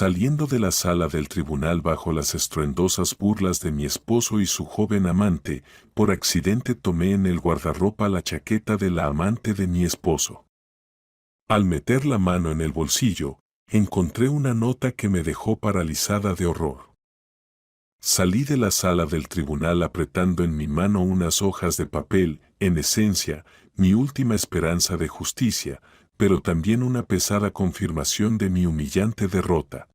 Saliendo de la sala del tribunal bajo las estruendosas burlas de mi esposo y su joven amante, por accidente tomé en el guardarropa la chaqueta de la amante de mi esposo. Al meter la mano en el bolsillo, encontré una nota que me dejó paralizada de horror. Salí de la sala del tribunal apretando en mi mano unas hojas de papel, en esencia, mi última esperanza de justicia, pero también una pesada confirmación de mi humillante derrota.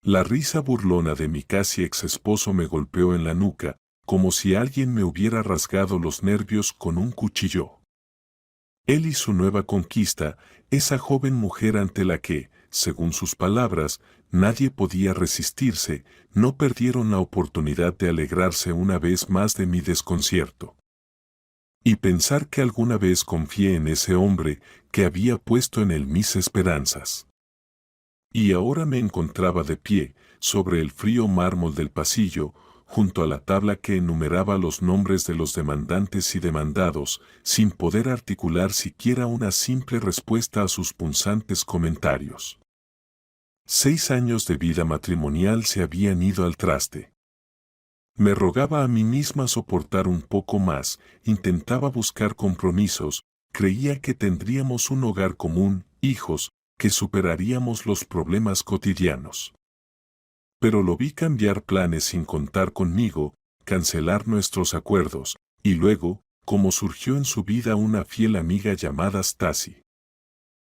La risa burlona de mi casi ex esposo me golpeó en la nuca, como si alguien me hubiera rasgado los nervios con un cuchillo. Él y su nueva conquista, esa joven mujer ante la que, según sus palabras, nadie podía resistirse, no perdieron la oportunidad de alegrarse una vez más de mi desconcierto. Y pensar que alguna vez confié en ese hombre que había puesto en él mis esperanzas. Y ahora me encontraba de pie, sobre el frío mármol del pasillo, junto a la tabla que enumeraba los nombres de los demandantes y demandados, sin poder articular siquiera una simple respuesta a sus punzantes comentarios. 6 años de vida matrimonial se habían ido al traste. Me rogaba a mí misma soportar un poco más, intentaba buscar compromisos, creía que tendríamos un hogar común, hijos, que superaríamos los problemas cotidianos. Pero lo vi cambiar planes sin contar conmigo, cancelar nuestros acuerdos, y luego, como surgió en su vida una fiel amiga llamada Stacy.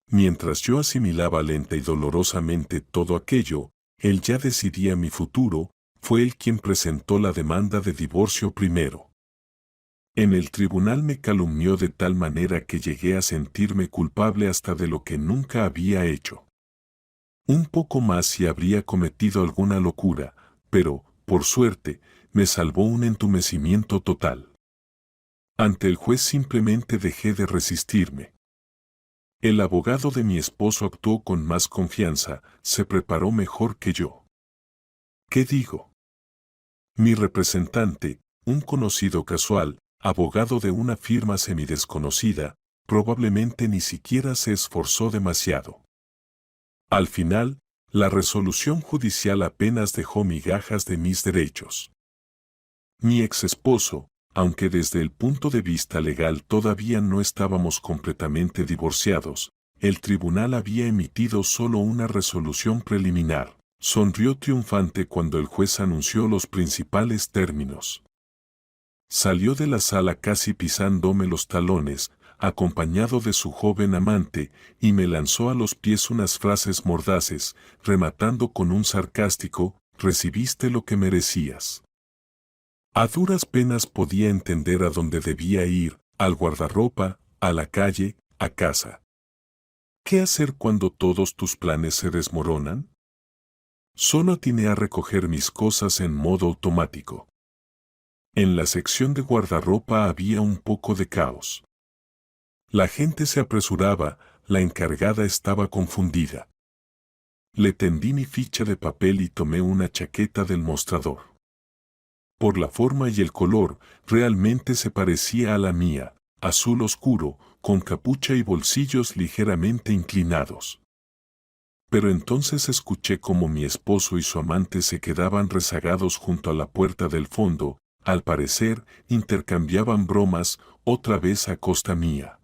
Mientras yo asimilaba lenta y dolorosamente todo aquello, él ya decidía mi futuro, fue él quien presentó la demanda de divorcio primero. En el tribunal me calumnió de tal manera que llegué a sentirme culpable hasta de lo que nunca había hecho. Un poco más si habría cometido alguna locura, pero, por suerte, me salvó un entumecimiento total. Ante el juez simplemente dejé de resistirme. El abogado de mi esposo actuó con más confianza, se preparó mejor que yo. ¿Qué digo? Mi representante, un conocido casual, abogado de una firma semidesconocida, probablemente ni siquiera se esforzó demasiado. Al final, la resolución judicial apenas dejó migajas de mis derechos. Mi ex esposo, aunque desde el punto de vista legal todavía no estábamos completamente divorciados, el tribunal había emitido solo una resolución preliminar. Sonrió triunfante cuando el juez anunció los principales términos. Salió de la sala casi pisándome los talones, acompañado de su joven amante, y me lanzó a los pies unas frases mordaces, rematando con un sarcástico, «recibiste lo que merecías». A duras penas podía entender a dónde debía ir, al guardarropa, a la calle, a casa. ¿Qué hacer cuando todos tus planes se desmoronan? Solo atiné a recoger mis cosas en modo automático. En la sección de guardarropa había un poco de caos. La gente se apresuraba, la encargada estaba confundida. Le tendí mi ficha de papel y tomé una chaqueta del mostrador. Por la forma y el color, realmente se parecía a la mía, azul oscuro, con capucha y bolsillos ligeramente inclinados. Pero entonces escuché cómo mi esposo y su amante se quedaban rezagados junto a la puerta del fondo, al parecer, intercambiaban bromas, otra vez a costa mía.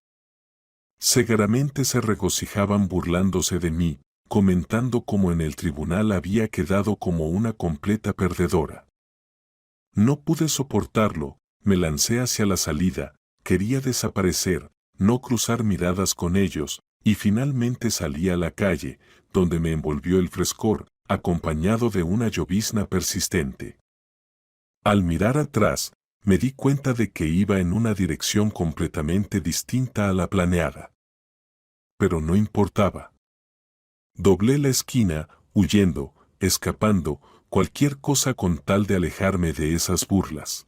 Seguramente se regocijaban burlándose de mí, comentando cómo en el tribunal había quedado como una completa perdedora. No pude soportarlo, me lancé hacia la salida, quería desaparecer, no cruzar miradas con ellos, y finalmente salí a la calle, donde me envolvió el frescor, acompañado de una llovizna persistente. Al mirar atrás, me di cuenta de que iba en una dirección completamente distinta a la planeada. Pero no importaba. Doblé la esquina, huyendo, escapando, cualquier cosa con tal de alejarme de esas burlas.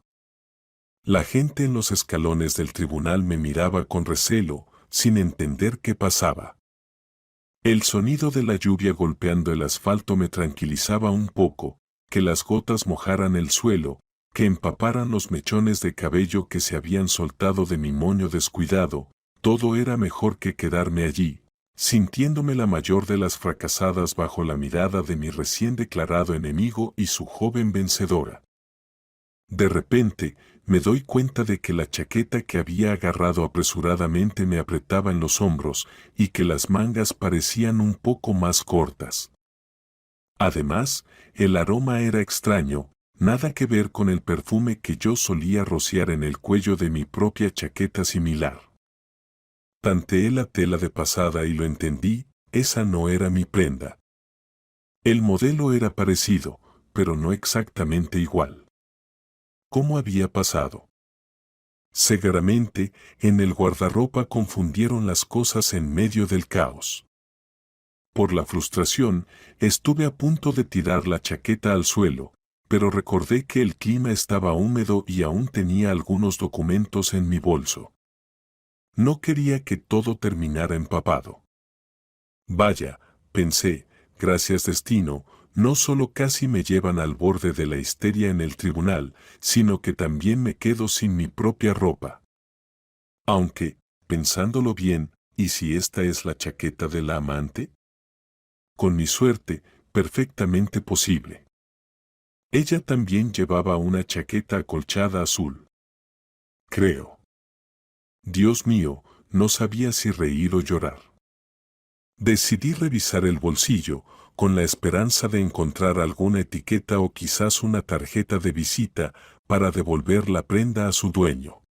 La gente en los escalones del tribunal me miraba con recelo, sin entender qué pasaba. El sonido de la lluvia golpeando el asfalto me tranquilizaba un poco, que las gotas mojaran el suelo, que empaparan los mechones de cabello que se habían soltado de mi moño descuidado, todo era mejor que quedarme allí, sintiéndome la mayor de las fracasadas bajo la mirada de mi recién declarado enemigo y su joven vencedora. De repente, me doy cuenta de que la chaqueta que había agarrado apresuradamente me apretaba en los hombros y que las mangas parecían un poco más cortas. Además, el aroma era extraño, nada que ver con el perfume que yo solía rociar en el cuello de mi propia chaqueta similar. Tanteé la tela de pasada y lo entendí, esa no era mi prenda. El modelo era parecido, pero no exactamente igual. ¿Cómo había pasado? Seguramente, en el guardarropa confundieron las cosas en medio del caos. Por la frustración, estuve a punto de tirar la chaqueta al suelo, pero recordé que el clima estaba húmedo y aún tenía algunos documentos en mi bolso. No quería que todo terminara empapado. Vaya, pensé, gracias destino, no solo casi me llevan al borde de la histeria en el tribunal, sino que también me quedo sin mi propia ropa. Aunque, pensándolo bien, ¿y si esta es la chaqueta de la amante? Con mi suerte, perfectamente posible. Ella también llevaba una chaqueta acolchada azul. Creo. Dios mío, no sabía si reír o llorar. Decidí revisar el bolsillo, con la esperanza de encontrar alguna etiqueta o quizás una tarjeta de visita para devolver la prenda a su dueño.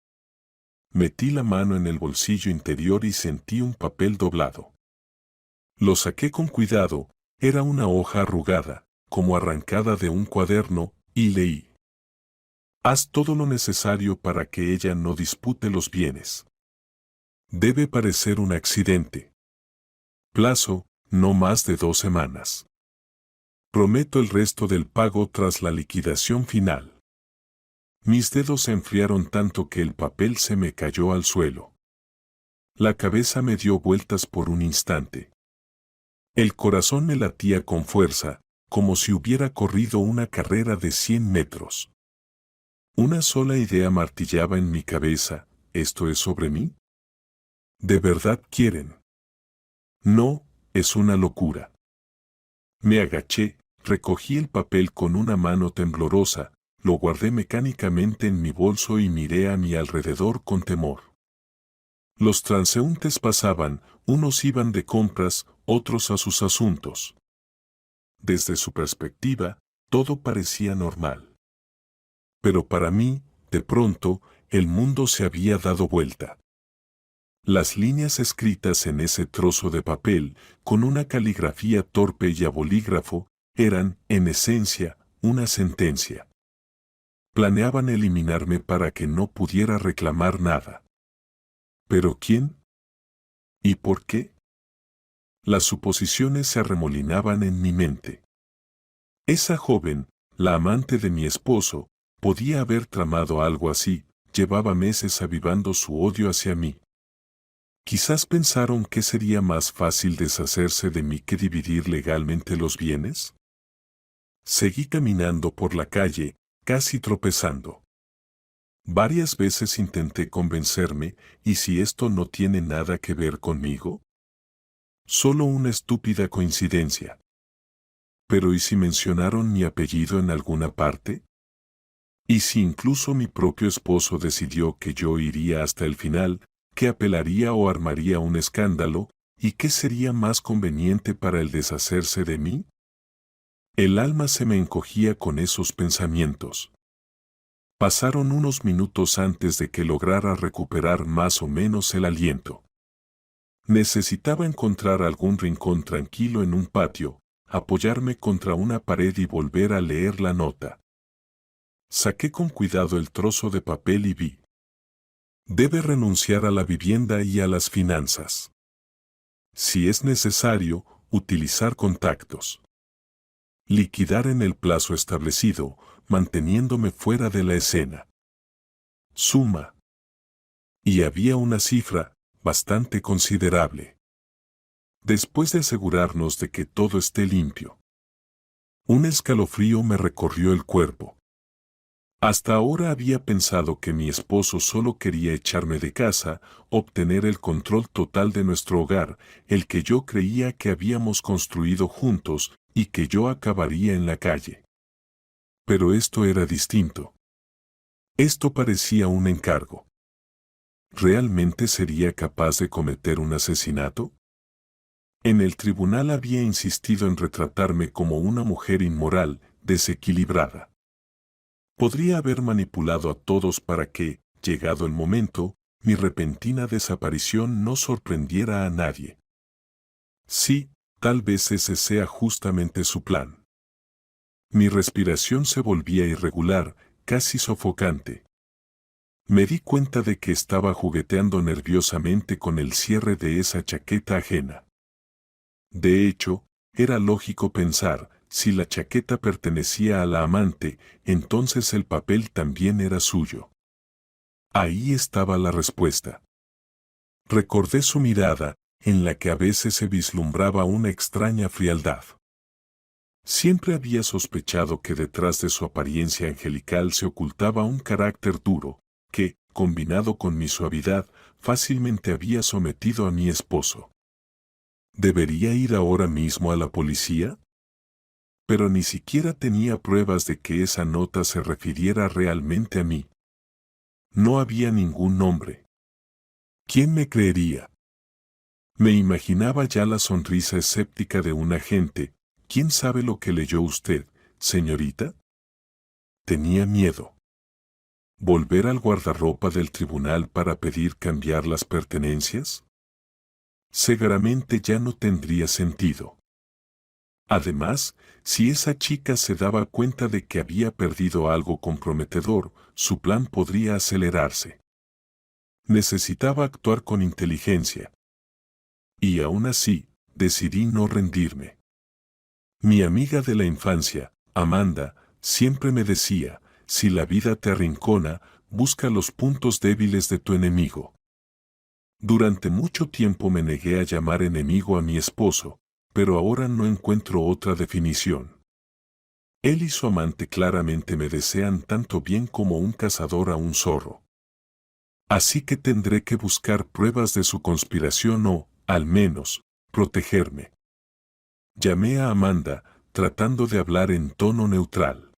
Metí la mano en el bolsillo interior y sentí un papel doblado. Lo saqué con cuidado, era una hoja arrugada, como arrancada de un cuaderno, y leí. Haz todo lo necesario para que ella no dispute los bienes. Debe parecer un accidente. Plazo, no más de 2 semanas. Prometo el resto del pago tras la liquidación final. Mis dedos se enfriaron tanto que el papel se me cayó al suelo. La cabeza me dio vueltas por un instante. El corazón me latía con fuerza, como si hubiera corrido una carrera de 100 metros. Una sola idea martillaba en mi cabeza, ¿esto es sobre mí? ¿De verdad quieren? No, es una locura. Me agaché, recogí el papel con una mano temblorosa, lo guardé mecánicamente en mi bolso y miré a mi alrededor con temor. Los transeúntes pasaban, unos iban de compras, otros a sus asuntos. Desde su perspectiva, todo parecía normal. Pero para mí, de pronto, el mundo se había dado vuelta. Las líneas escritas en ese trozo de papel, con una caligrafía torpe y a bolígrafo, eran, en esencia, una sentencia. Planeaban eliminarme para que no pudiera reclamar nada. ¿Pero quién? ¿Y por qué? Las suposiciones se arremolinaban en mi mente. Esa joven, la amante de mi esposo, podía haber tramado algo así, llevaba meses avivando su odio hacia mí. Quizás pensaron que sería más fácil deshacerse de mí que dividir legalmente los bienes. Seguí caminando por la calle, casi tropezando. Varias veces intenté convencerme, ¿y si esto no tiene nada que ver conmigo? Solo una estúpida coincidencia. Pero ¿y si mencionaron mi apellido en alguna parte? ¿Y si incluso mi propio esposo decidió que yo iría hasta el final, que apelaría o armaría un escándalo, y qué sería más conveniente para el deshacerse de mí? El alma se me encogía con esos pensamientos. Pasaron unos minutos antes de que lograra recuperar más o menos el aliento. Necesitaba encontrar algún rincón tranquilo en un patio, apoyarme contra una pared y volver a leer la nota. Saqué con cuidado el trozo de papel y vi. Debe renunciar a la vivienda y a las finanzas. Si es necesario, utilizar contactos. Liquidar en el plazo establecido, manteniéndome fuera de la escena. Suma. Y había una cifra, bastante considerable. Después de asegurarnos de que todo esté limpio. Un escalofrío me recorrió el cuerpo. Hasta ahora había pensado que mi esposo solo quería echarme de casa, obtener el control total de nuestro hogar, el que yo creía que habíamos construido juntos, y que yo acabaría en la calle. Pero esto era distinto. Esto parecía un encargo. ¿Realmente sería capaz de cometer un asesinato? En el tribunal había insistido en retratarme como una mujer inmoral, desequilibrada. Podría haber manipulado a todos para que, llegado el momento, mi repentina desaparición no sorprendiera a nadie. Sí, tal vez ese sea justamente su plan. Mi respiración se volvía irregular, casi sofocante. Me di cuenta de que estaba jugueteando nerviosamente con el cierre de esa chaqueta ajena. De hecho, era lógico pensar, si la chaqueta pertenecía a la amante, entonces el papel también era suyo. Ahí estaba la respuesta. Recordé su mirada, en la que a veces se vislumbraba una extraña frialdad. Siempre había sospechado que detrás de su apariencia angelical se ocultaba un carácter duro, que, combinado con mi suavidad, fácilmente había sometido a mi esposo. ¿Debería ir ahora mismo a la policía? Pero ni siquiera tenía pruebas de que esa nota se refiriera realmente a mí. No había ningún nombre. ¿Quién me creería? Me imaginaba ya la sonrisa escéptica de un agente. ¿Quién sabe lo que leyó usted, señorita? Tenía miedo. ¿Volver al guardarropa del tribunal para pedir cambiar las pertenencias? Seguramente ya no tendría sentido. Además, si esa chica se daba cuenta de que había perdido algo comprometedor, su plan podría acelerarse. Necesitaba actuar con inteligencia. Y aún así, decidí no rendirme. Mi amiga de la infancia, Amanda, siempre me decía, si la vida te arrincona, busca los puntos débiles de tu enemigo. Durante mucho tiempo me negué a llamar enemigo a mi esposo, pero ahora no encuentro otra definición. Él y su amante claramente me desean tanto bien como un cazador a un zorro. Así que tendré que buscar pruebas de su conspiración o, al menos, protegerme. Llamé a Amanda, tratando de hablar en tono neutral.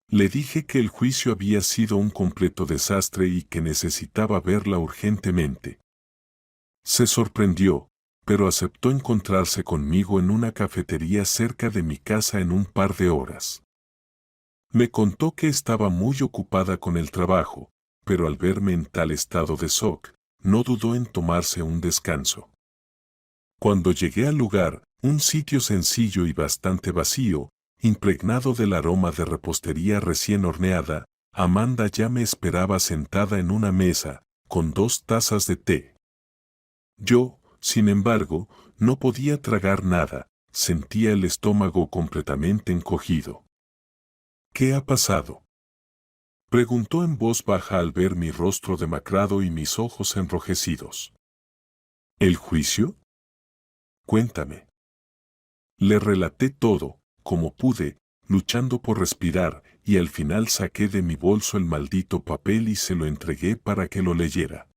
Le dije que el juicio había sido un completo desastre y que necesitaba verla urgentemente. Se sorprendió, pero aceptó encontrarse conmigo en una cafetería cerca de mi casa en un par de horas. Me contó que estaba muy ocupada con el trabajo, pero al verme en tal estado de shock, no dudó en tomarse un descanso. Cuando llegué al lugar, un sitio sencillo y bastante vacío, impregnado del aroma de repostería recién horneada, Amanda ya me esperaba sentada en una mesa, con 2 tazas de té. Yo, sin embargo, no podía tragar nada, sentía el estómago completamente encogido. ¿Qué ha pasado?, preguntó en voz baja al ver mi rostro demacrado y mis ojos enrojecidos. ¿El juicio? Cuéntame. Le relaté todo, como pude, luchando por respirar, y al final saqué de mi bolso el maldito papel y se lo entregué para que lo leyera.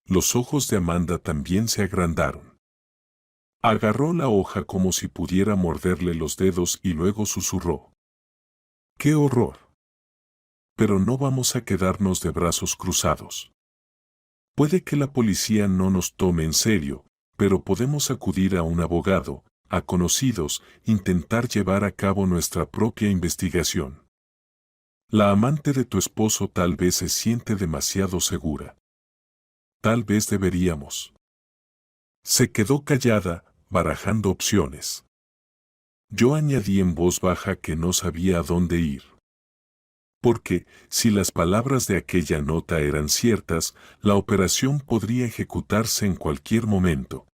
Los ojos de Amanda también se agrandaron. Agarró la hoja como si pudiera morderle los dedos y luego susurró. ¡Qué horror! Pero no vamos a quedarnos de brazos cruzados. Puede que la policía no nos tome en serio, pero podemos acudir a un abogado, a conocidos, intentar llevar a cabo nuestra propia investigación. La amante de tu esposo tal vez se siente demasiado segura. Tal vez deberíamos. Se quedó callada, barajando opciones. Yo añadí en voz baja que no sabía a dónde ir. Porque, si las palabras de aquella nota eran ciertas, la operación podría ejecutarse en cualquier momento.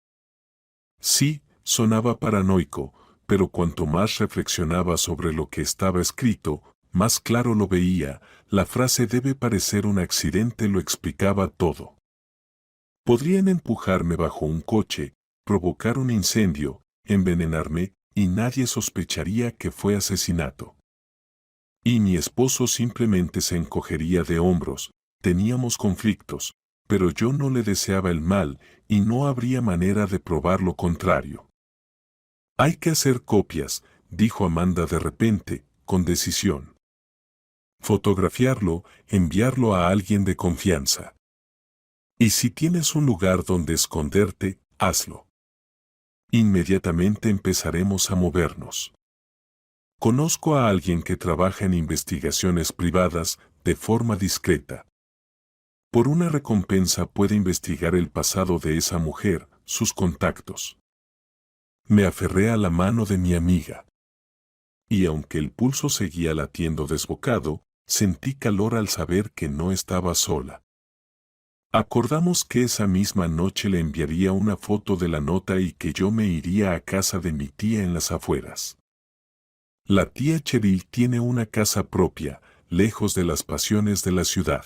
Sí, sonaba paranoico, pero cuanto más reflexionaba sobre lo que estaba escrito, más claro lo veía. La frase debe parecer un accidente lo explicaba todo. Podrían empujarme bajo un coche, provocar un incendio, envenenarme, y nadie sospecharía que fue asesinato. Y mi esposo simplemente se encogería de hombros. Teníamos conflictos, pero yo no le deseaba el mal y no habría manera de probar lo contrario. Hay que hacer copias, dijo Amanda de repente, con decisión. Fotografiarlo, enviarlo a alguien de confianza. Y si tienes un lugar donde esconderte, hazlo. Inmediatamente empezaremos a movernos. Conozco a alguien que trabaja en investigaciones privadas de forma discreta. Por una recompensa puede investigar el pasado de esa mujer, sus contactos. Me aferré a la mano de mi amiga. Y aunque el pulso seguía latiendo desbocado, sentí calor al saber que no estaba sola. Acordamos que esa misma noche le enviaría una foto de la nota y que yo me iría a casa de mi tía en las afueras. La tía Cheryl tiene una casa propia, lejos de las pasiones de la ciudad.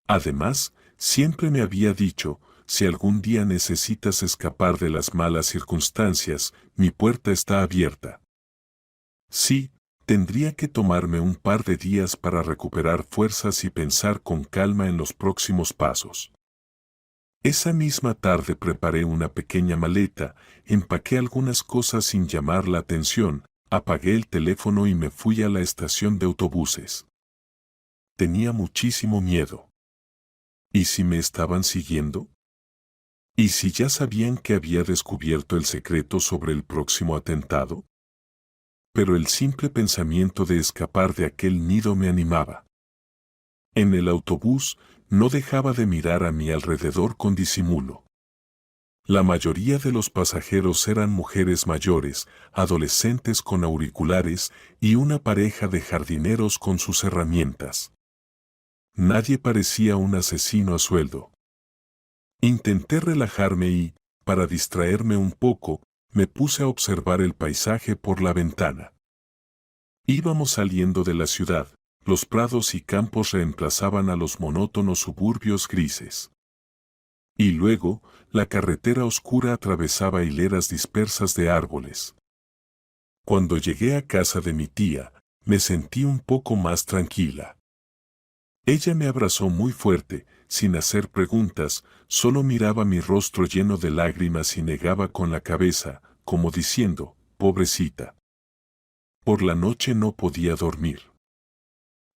Además, siempre me había dicho, si algún día necesitas escapar de las malas circunstancias, mi puerta está abierta. Sí, tendría que tomarme un par de días para recuperar fuerzas y pensar con calma en los próximos pasos. Esa misma tarde preparé una pequeña maleta, empaqué algunas cosas sin llamar la atención, apagué el teléfono y me fui a la estación de autobuses. Tenía muchísimo miedo. ¿Y si me estaban siguiendo? ¿Y si ya sabían que había descubierto el secreto sobre el próximo atentado? Pero el simple pensamiento de escapar de aquel nido me animaba. En el autobús no dejaba de mirar a mi alrededor con disimulo. La mayoría de los pasajeros eran mujeres mayores, adolescentes con auriculares y una pareja de jardineros con sus herramientas. Nadie parecía un asesino a sueldo. Intenté relajarme y, para distraerme un poco, me puse a observar el paisaje por la ventana. Íbamos saliendo de la ciudad, los prados y campos reemplazaban a los monótonos suburbios grises. Y luego, la carretera oscura atravesaba hileras dispersas de árboles. Cuando llegué a casa de mi tía, me sentí un poco más tranquila. Ella me abrazó muy fuerte, sin hacer preguntas, solo miraba mi rostro lleno de lágrimas y negaba con la cabeza, como diciendo, pobrecita. Por la noche no podía dormir.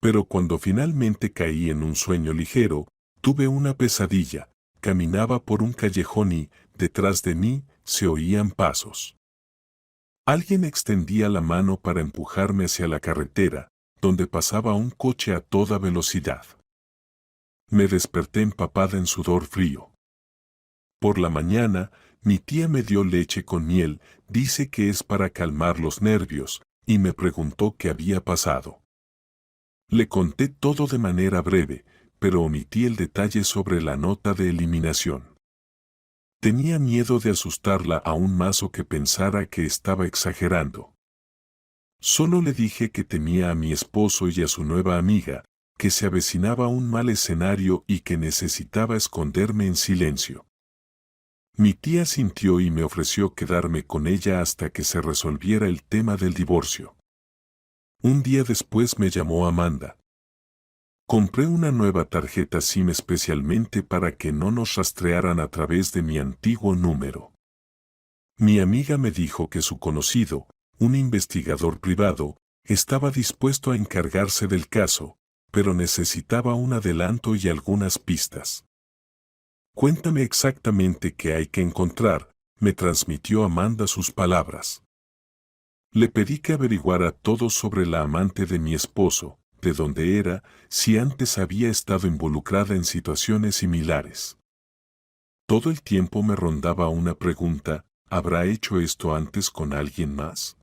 Pero cuando finalmente caí en un sueño ligero, tuve una pesadilla. Caminaba por un callejón y, detrás de mí, se oían pasos. Alguien extendía la mano para empujarme hacia la carretera, donde pasaba un coche a toda velocidad. Me desperté empapada en sudor frío. Por la mañana, mi tía me dio leche con miel, dice que es para calmar los nervios, y me preguntó qué había pasado. Le conté todo de manera breve, pero omití el detalle sobre la nota de eliminación. Tenía miedo de asustarla aún más o que pensara que estaba exagerando. Solo le dije que temía a mi esposo y a su nueva amiga, que se avecinaba un mal escenario y que necesitaba esconderme en silencio. Mi tía sintió y me ofreció quedarme con ella hasta que se resolviera el tema del divorcio. Un día después me llamó Amanda. Compré una nueva tarjeta SIM especialmente para que no nos rastrearan a través de mi antiguo número. Mi amiga me dijo que su conocido, un investigador privado, estaba dispuesto a encargarse del caso, pero necesitaba un adelanto y algunas pistas. Cuéntame exactamente qué hay que encontrar, me transmitió Amanda sus palabras. Le pedí que averiguara todo sobre la amante de mi esposo, de dónde era, si antes había estado involucrada en situaciones similares. Todo el tiempo me rondaba una pregunta, ¿habrá hecho esto antes con alguien más?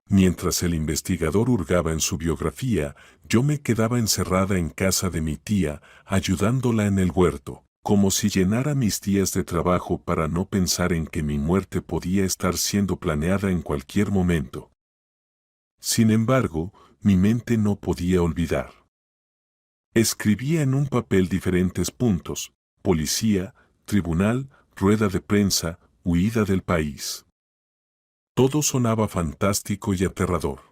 Mientras el investigador hurgaba en su biografía, yo me quedaba encerrada en casa de mi tía, ayudándola en el huerto, como si llenara mis días de trabajo para no pensar en que mi muerte podía estar siendo planeada en cualquier momento. Sin embargo, mi mente no podía olvidar. Escribía en un papel diferentes puntos: policía, tribunal, rueda de prensa, huida del país. Todo sonaba fantástico y aterrador.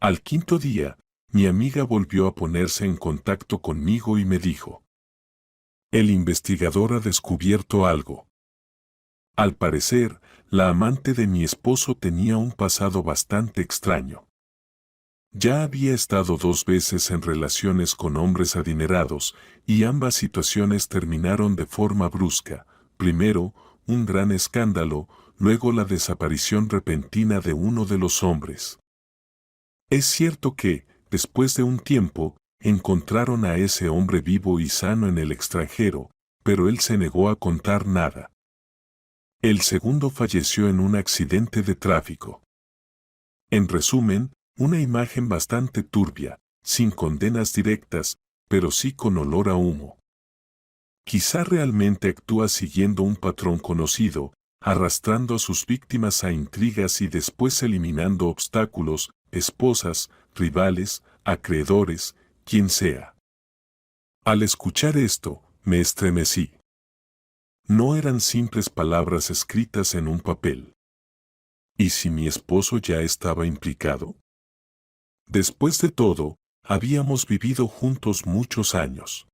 Al quinto día, mi amiga volvió a ponerse en contacto conmigo y me dijo: el investigador ha descubierto algo. Al parecer, la amante de mi esposo tenía un pasado bastante extraño. Ya había estado 2 veces en relaciones con hombres adinerados, y ambas situaciones terminaron de forma brusca. Primero, un gran escándalo, luego la desaparición repentina de uno de los hombres. Es cierto que, después de un tiempo, encontraron a ese hombre vivo y sano en el extranjero, pero él se negó a contar nada. El segundo falleció en un accidente de tráfico. En resumen, una imagen bastante turbia, sin condenas directas, pero sí con olor a humo. Quizá realmente actúa siguiendo un patrón conocido, arrastrando a sus víctimas a intrigas y después eliminando obstáculos, esposas, rivales, acreedores, quien sea. Al escuchar esto, me estremecí. No eran simples palabras escritas en un papel. ¿Y si mi esposo ya estaba implicado? Después de todo, habíamos vivido juntos muchos años.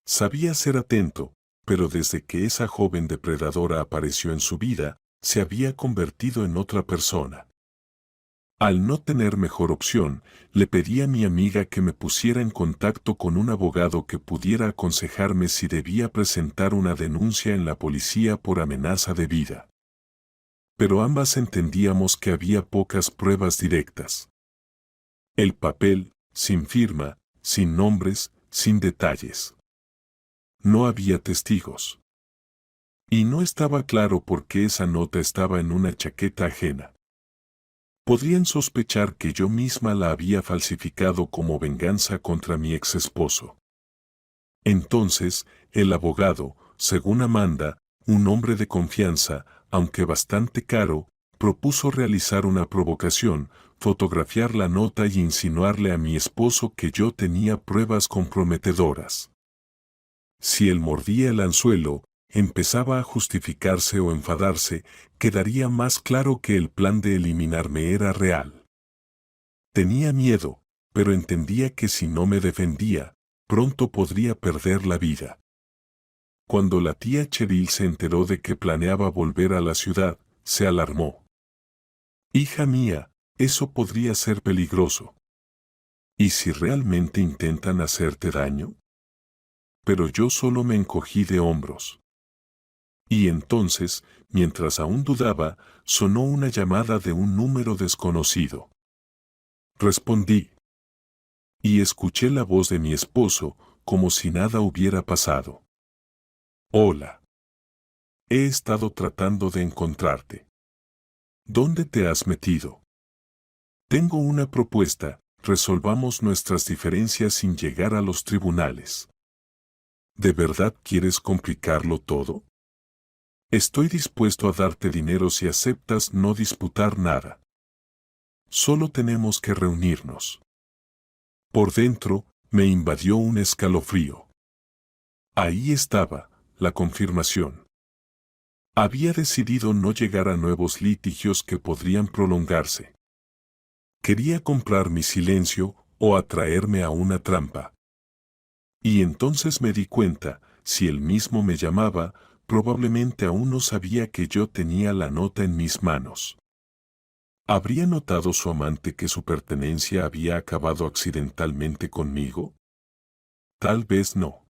Sabía ser atento, pero desde que esa joven depredadora apareció en su vida, se había convertido en otra persona. Al no tener mejor opción, le pedí a mi amiga que me pusiera en contacto con un abogado que pudiera aconsejarme si debía presentar una denuncia en la policía por amenaza de vida. Pero ambas entendíamos que había pocas pruebas directas. El papel, sin firma, sin nombres, sin detalles. No había testigos. Y no estaba claro por qué esa nota estaba en una chaqueta ajena. Podrían sospechar que yo misma la había falsificado como venganza contra mi ex esposo. Entonces, el abogado, según Amanda, un hombre de confianza, aunque bastante caro, propuso realizar una provocación, fotografiar la nota y insinuarle a mi esposo que yo tenía pruebas comprometedoras. Si él mordía el anzuelo, empezaba a justificarse o enfadarse, quedaría más claro que el plan de eliminarme era real. Tenía miedo, pero entendía que si no me defendía, pronto podría perder la vida. Cuando la tía Cheryl se enteró de que planeaba volver a la ciudad, se alarmó. Hija mía, eso podría ser peligroso. ¿Y si realmente intentan hacerte daño? Pero yo solo me encogí de hombros. Y entonces, mientras aún dudaba, sonó una llamada de un número desconocido. Respondí. Y escuché la voz de mi esposo, como si nada hubiera pasado. Hola. He estado tratando de encontrarte. ¿Dónde te has metido? Tengo una propuesta, resolvamos nuestras diferencias sin llegar a los tribunales. ¿De verdad quieres complicarlo todo? Estoy dispuesto a darte dinero si aceptas no disputar nada. Solo tenemos que reunirnos. Por dentro, me invadió un escalofrío. Ahí estaba, la confirmación. Había decidido no llegar a nuevos litigios que podrían prolongarse. Quería comprar mi silencio o atraerme a una trampa. Y entonces me di cuenta, si él mismo me llamaba, probablemente aún no sabía que yo tenía la nota en mis manos. ¿Habría notado su amante que su pertenencia había acabado accidentalmente conmigo? Tal vez no.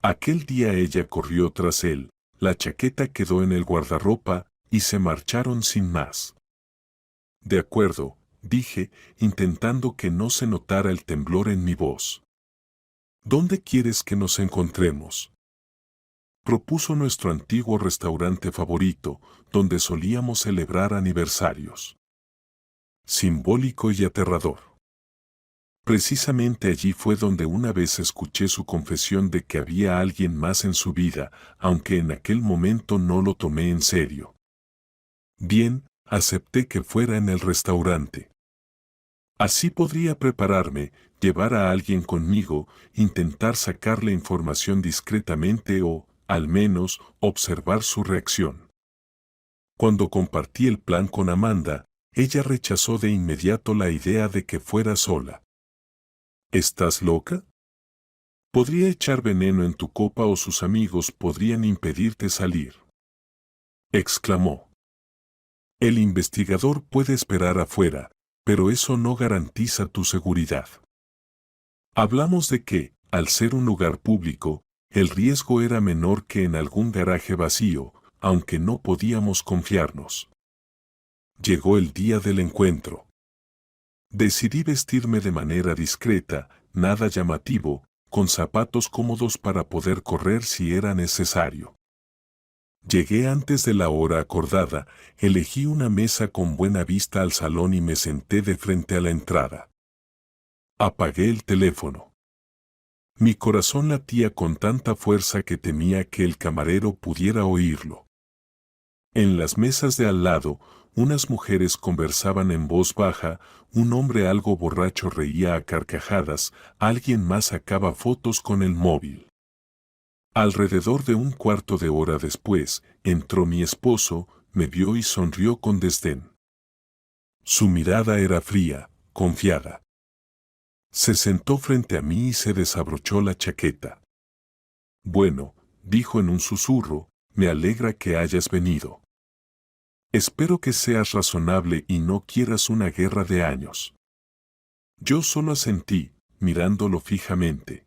Aquel día ella corrió tras él, la chaqueta quedó en el guardarropa, y se marcharon sin más. De acuerdo, dije, intentando que no se notara el temblor en mi voz. ¿Dónde quieres que nos encontremos? Propuso nuestro antiguo restaurante favorito, donde solíamos celebrar aniversarios. Simbólico y aterrador. Precisamente allí fue donde una vez escuché su confesión de que había alguien más en su vida, aunque en aquel momento no lo tomé en serio. Bien, acepté que fuera en el restaurante. Así podría prepararme, llevar a alguien conmigo, intentar sacarle información discretamente o, al menos, observar su reacción. Cuando compartí el plan con Amanda, ella rechazó de inmediato la idea de que fuera sola. ¿Estás loca? Podría echar veneno en tu copa o sus amigos podrían impedirte salir. Exclamó. El investigador puede esperar afuera, pero eso no garantiza tu seguridad. Hablamos de que, al ser un lugar público, el riesgo era menor que en algún garaje vacío, aunque no podíamos confiarnos. Llegó el día del encuentro. Decidí vestirme de manera discreta, nada llamativo, con zapatos cómodos para poder correr si era necesario. Llegué antes de la hora acordada, elegí una mesa con buena vista al salón y me senté de frente a la entrada. Apagué el teléfono. Mi corazón latía con tanta fuerza que temía que el camarero pudiera oírlo. En las mesas de al lado, unas mujeres conversaban en voz baja, un hombre algo borracho reía a carcajadas, alguien más sacaba fotos con el móvil. Alrededor de un cuarto de hora después, entró mi esposo, me vio y sonrió con desdén. Su mirada era fría, confiada. Se sentó frente a mí y se desabrochó la chaqueta. Bueno, dijo en un susurro, me alegra que hayas venido. Espero que seas razonable y no quieras una guerra de años. Yo solo asentí, mirándolo fijamente.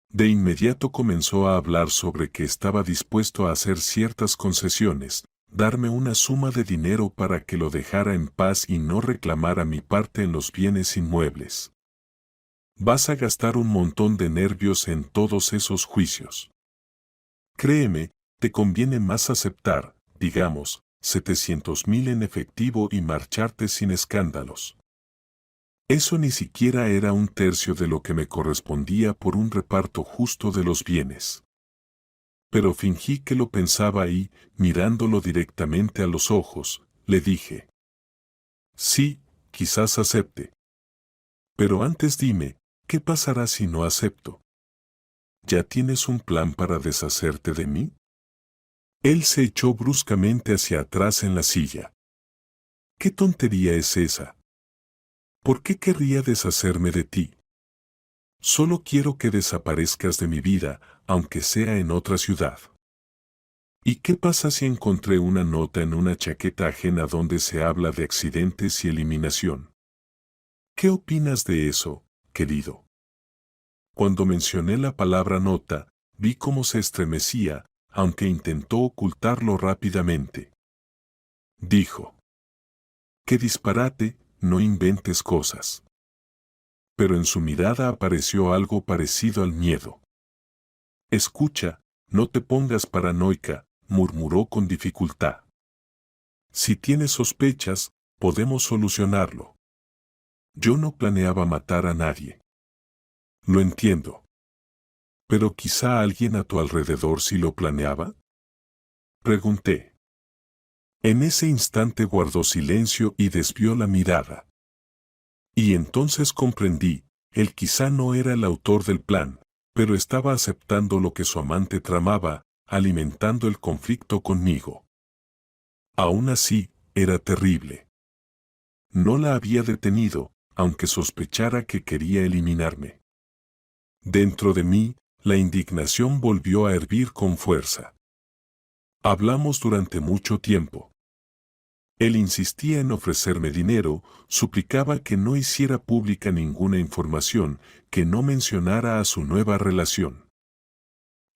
De inmediato comenzó a hablar sobre que estaba dispuesto a hacer ciertas concesiones, darme una suma de dinero para que lo dejara en paz y no reclamara mi parte en los bienes inmuebles. Vas a gastar un montón de nervios en todos esos juicios. Créeme, te conviene más aceptar, digamos, 700,000 en efectivo y marcharte sin escándalos. Eso ni siquiera era un tercio de lo que me correspondía por un reparto justo de los bienes. Pero fingí que lo pensaba y, mirándolo directamente a los ojos, le dije: sí, quizás acepte. Pero antes dime, ¿qué pasará si no acepto? ¿Ya tienes un plan para deshacerte de mí? Él se echó bruscamente hacia atrás en la silla. ¿Qué tontería es esa? ¿Por qué querría deshacerme de ti? Solo quiero que desaparezcas de mi vida, aunque sea en otra ciudad. ¿Y qué pasa si encontré una nota en una chaqueta ajena donde se habla de accidentes y eliminación? ¿Qué opinas de eso, querido? Cuando mencioné la palabra nota, vi cómo se estremecía, aunque intentó ocultarlo rápidamente. Dijo: ¡qué disparate! No inventes cosas. Pero en su mirada apareció algo parecido al miedo. Escucha, no te pongas paranoica, murmuró con dificultad. Si tienes sospechas, podemos solucionarlo. Yo no planeaba matar a nadie. Lo entiendo. ¿Pero quizá alguien a tu alrededor sí lo planeaba? Pregunté. En ese instante guardó silencio y desvió la mirada. Y entonces comprendí, él quizá no era el autor del plan, pero estaba aceptando lo que su amante tramaba, alimentando el conflicto conmigo. Aún así, era terrible. No la había detenido, aunque sospechara que quería eliminarme. Dentro de mí, la indignación volvió a hervir con fuerza. Hablamos durante mucho tiempo. Él insistía en ofrecerme dinero, suplicaba que no hiciera pública ninguna información, que no mencionara a su nueva relación.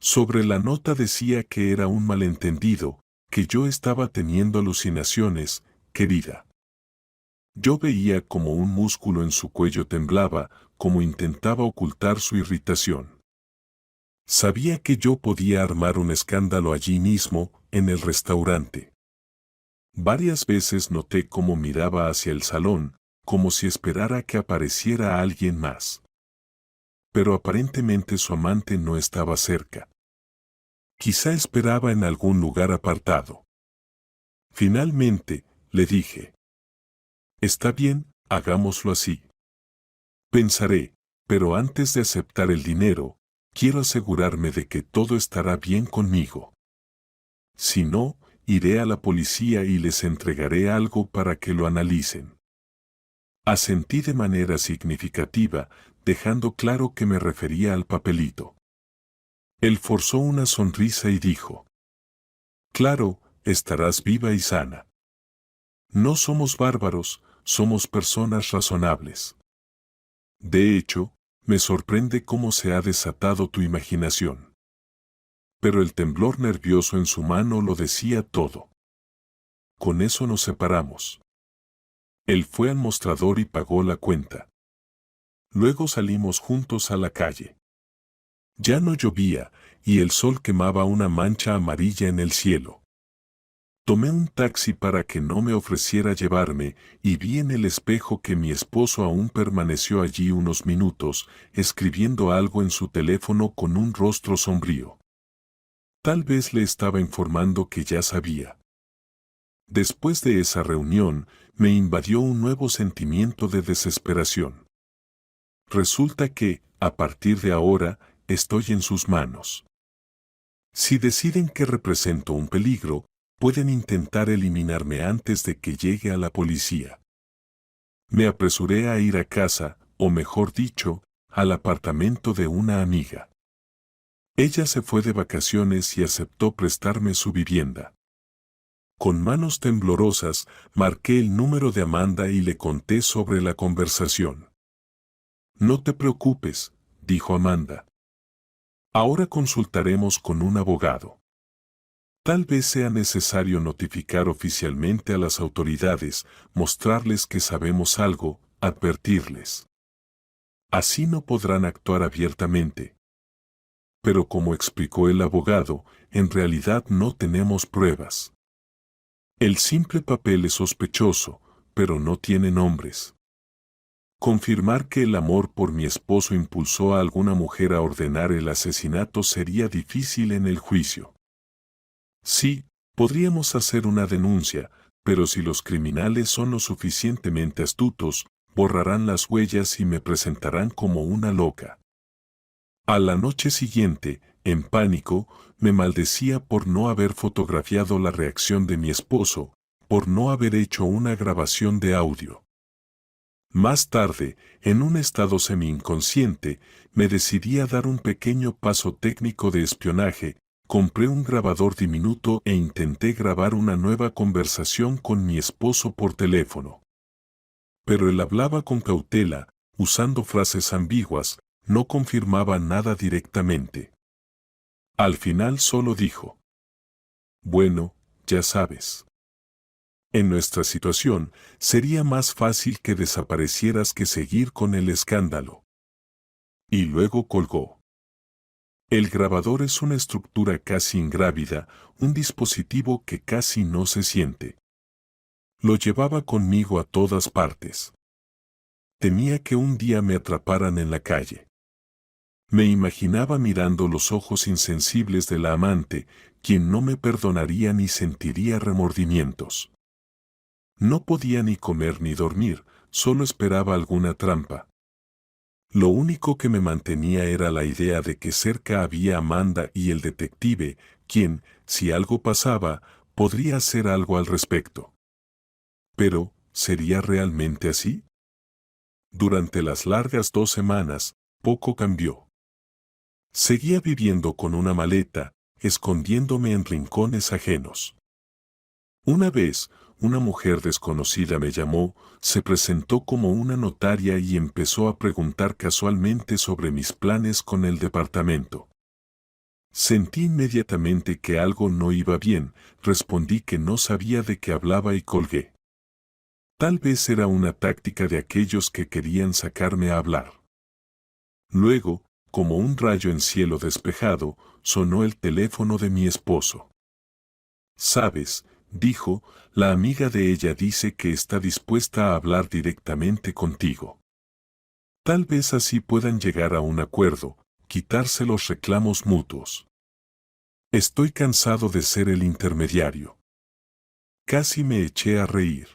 Sobre la nota decía que era un malentendido, que yo estaba teniendo alucinaciones, querida. Yo veía como un músculo en su cuello temblaba, como intentaba ocultar su irritación. Sabía que yo podía armar un escándalo allí mismo, en el restaurante. Varias veces noté cómo miraba hacia el salón, como si esperara que apareciera alguien más. Pero aparentemente su amante no estaba cerca. Quizá esperaba en algún lugar apartado. Finalmente, le dije: está bien, hagámoslo así. Pensaré, pero antes de aceptar el dinero, quiero asegurarme de que todo estará bien conmigo. Si no, iré a la policía y les entregaré algo para que lo analicen. Asentí de manera significativa, dejando claro que me refería al papelito. Él forzó una sonrisa y dijo: «Claro, estarás viva y sana. No somos bárbaros, somos personas razonables. De hecho, me sorprende cómo se ha desatado tu imaginación». Pero el temblor nervioso en su mano lo decía todo. Con eso nos separamos. Él fue al mostrador y pagó la cuenta. Luego salimos juntos a la calle. Ya no llovía, y el sol quemaba una mancha amarilla en el cielo. Tomé un taxi para que no me ofreciera llevarme, y vi en el espejo que mi esposo aún permaneció allí unos minutos, escribiendo algo en su teléfono con un rostro sombrío. Tal vez le estaba informando que ya sabía. Después de esa reunión, me invadió un nuevo sentimiento de desesperación. Resulta que, a partir de ahora, estoy en sus manos. Si deciden que represento un peligro, pueden intentar eliminarme antes de que llegue a la policía. Me apresuré a ir a casa, o mejor dicho, al apartamento de una amiga. Ella se fue de vacaciones y aceptó prestarme su vivienda. Con manos temblorosas, marqué el número de Amanda y le conté sobre la conversación. «No te preocupes», dijo Amanda. «Ahora consultaremos con un abogado. Tal vez sea necesario notificar oficialmente a las autoridades, mostrarles que sabemos algo, advertirles. Así no podrán actuar abiertamente. Pero como explicó el abogado, en realidad no tenemos pruebas. El simple papel es sospechoso, pero no tiene nombres. Confirmar que el amor por mi esposo impulsó a alguna mujer a ordenar el asesinato sería difícil en el juicio. Sí, podríamos hacer una denuncia, pero si los criminales son lo suficientemente astutos, borrarán las huellas y me presentarán como una loca. A la noche siguiente, en pánico, me maldecía por no haber fotografiado la reacción de mi esposo, por no haber hecho una grabación de audio. Más tarde, en un estado semi-inconsciente, me decidí a dar un pequeño paso técnico de espionaje. Compré un grabador diminuto e intenté grabar una nueva conversación con mi esposo por teléfono. Pero él hablaba con cautela, usando frases ambiguas, no confirmaba nada directamente. Al final solo dijo: «Bueno, ya sabes. En nuestra situación, sería más fácil que desaparecieras que seguir con el escándalo». Y luego colgó. El grabador es una estructura casi ingrávida, un dispositivo que casi no se siente. Lo llevaba conmigo a todas partes. Temía que un día me atraparan en la calle. Me imaginaba mirando los ojos insensibles de la amante, quien no me perdonaría ni sentiría remordimientos. No podía ni comer ni dormir, solo esperaba alguna trampa. Lo único que me mantenía era la idea de que cerca había Amanda y el detective, quien, si algo pasaba, podría hacer algo al respecto. Pero, ¿sería realmente así? Durante las largas 2 semanas, poco cambió. Seguía viviendo con una maleta, escondiéndome en rincones ajenos. Una vez, una mujer desconocida me llamó, se presentó como una notaria y empezó a preguntar casualmente sobre mis planes con el departamento. Sentí inmediatamente que algo no iba bien, respondí que no sabía de qué hablaba y colgué. Tal vez era una táctica de aquellos que querían sacarme a hablar. Luego, como un rayo en cielo despejado, sonó el teléfono de mi esposo. «¿Sabes?», dijo, «la amiga de ella dice que está dispuesta a hablar directamente contigo. Tal vez así puedan llegar a un acuerdo, quitarse los reclamos mutuos». Estoy cansado de ser el intermediario. Casi me eché a reír.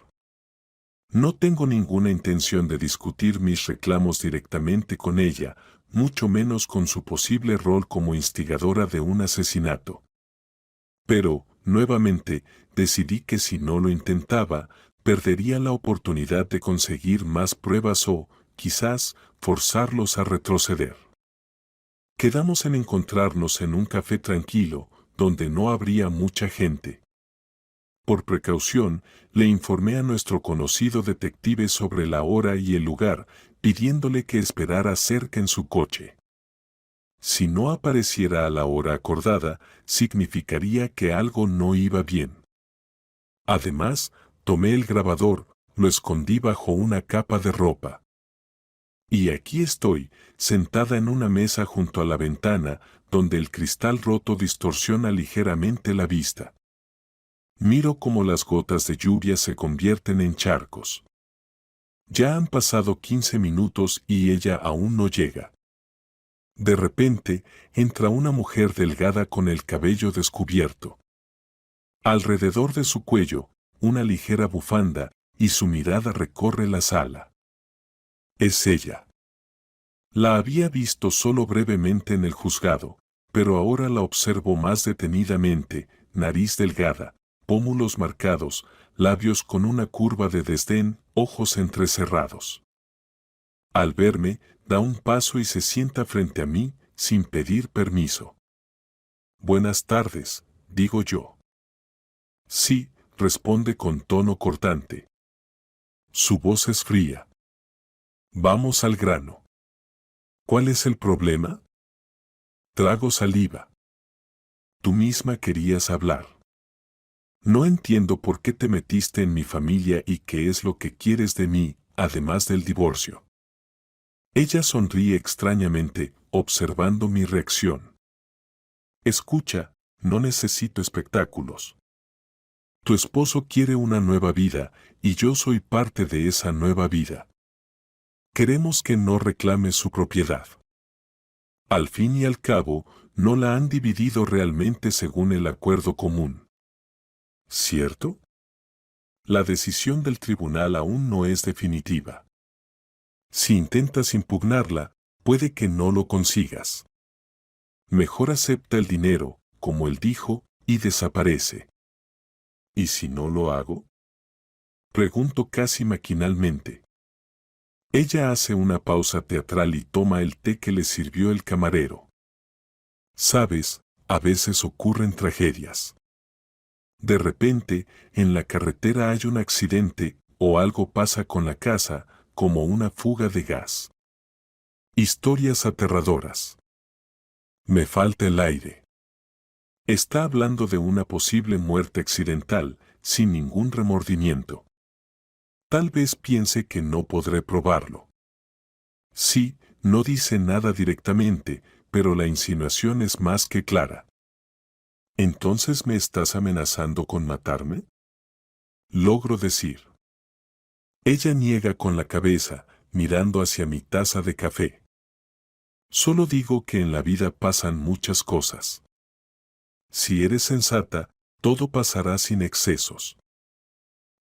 No tengo ninguna intención de discutir mis reclamos directamente con ella, mucho menos con su posible rol como instigadora de un asesinato. Pero, nuevamente, decidí que si no lo intentaba, perdería la oportunidad de conseguir más pruebas o, quizás, forzarlos a retroceder. Quedamos en encontrarnos en un café tranquilo, donde no habría mucha gente. Por precaución, le informé a nuestro conocido detective sobre la hora y el lugar, pidiéndole que esperara cerca en su coche. Si no apareciera a la hora acordada, significaría que algo no iba bien. Además, tomé el grabador, lo escondí bajo una capa de ropa. Y aquí estoy, sentada en una mesa junto a la ventana, donde el cristal roto distorsiona ligeramente la vista. Miro cómo las gotas de lluvia se convierten en charcos. Ya han pasado 15 minutos y ella aún no llega. De repente, entra una mujer delgada con el cabello descubierto. Alrededor de su cuello, una ligera bufanda, y su mirada recorre la sala. Es ella. La había visto solo brevemente en el juzgado, pero ahora la observo más detenidamente, nariz delgada, pómulos marcados, labios con una curva de desdén, ojos entrecerrados. Al verme, da un paso y se sienta frente a mí, sin pedir permiso. Buenas tardes, digo yo. Sí, responde con tono cortante. Su voz es fría. Vamos al grano. ¿Cuál es el problema? Trago saliva. Tú misma querías hablar. No entiendo por qué te metiste en mi familia y qué es lo que quieres de mí, además del divorcio. Ella sonríe extrañamente, observando mi reacción. Escucha, no necesito espectáculos. Tu esposo quiere una nueva vida, y yo soy parte de esa nueva vida. Queremos que no reclame su propiedad. Al fin y al cabo, no la han dividido realmente según el acuerdo común. ¿Cierto? La decisión del tribunal aún no es definitiva. Si intentas impugnarla, puede que no lo consigas. Mejor acepta el dinero, como él dijo, y desaparece. ¿Y si no lo hago? Pregunto casi maquinalmente. Ella hace una pausa teatral y toma el té que le sirvió el camarero. Sabes, a veces ocurren tragedias. De repente, en la carretera hay un accidente, o algo pasa con la casa, como una fuga de gas. Historias aterradoras. Me falta el aire. Está hablando de una posible muerte accidental, sin ningún remordimiento. Tal vez piense que no podré probarlo. Sí, no dice nada directamente, pero la insinuación es más que clara. ¿Entonces me estás amenazando con matarme? Logro decir. Ella niega con la cabeza, mirando hacia mi taza de café. Solo digo que en la vida pasan muchas cosas. Si eres sensata, todo pasará sin excesos.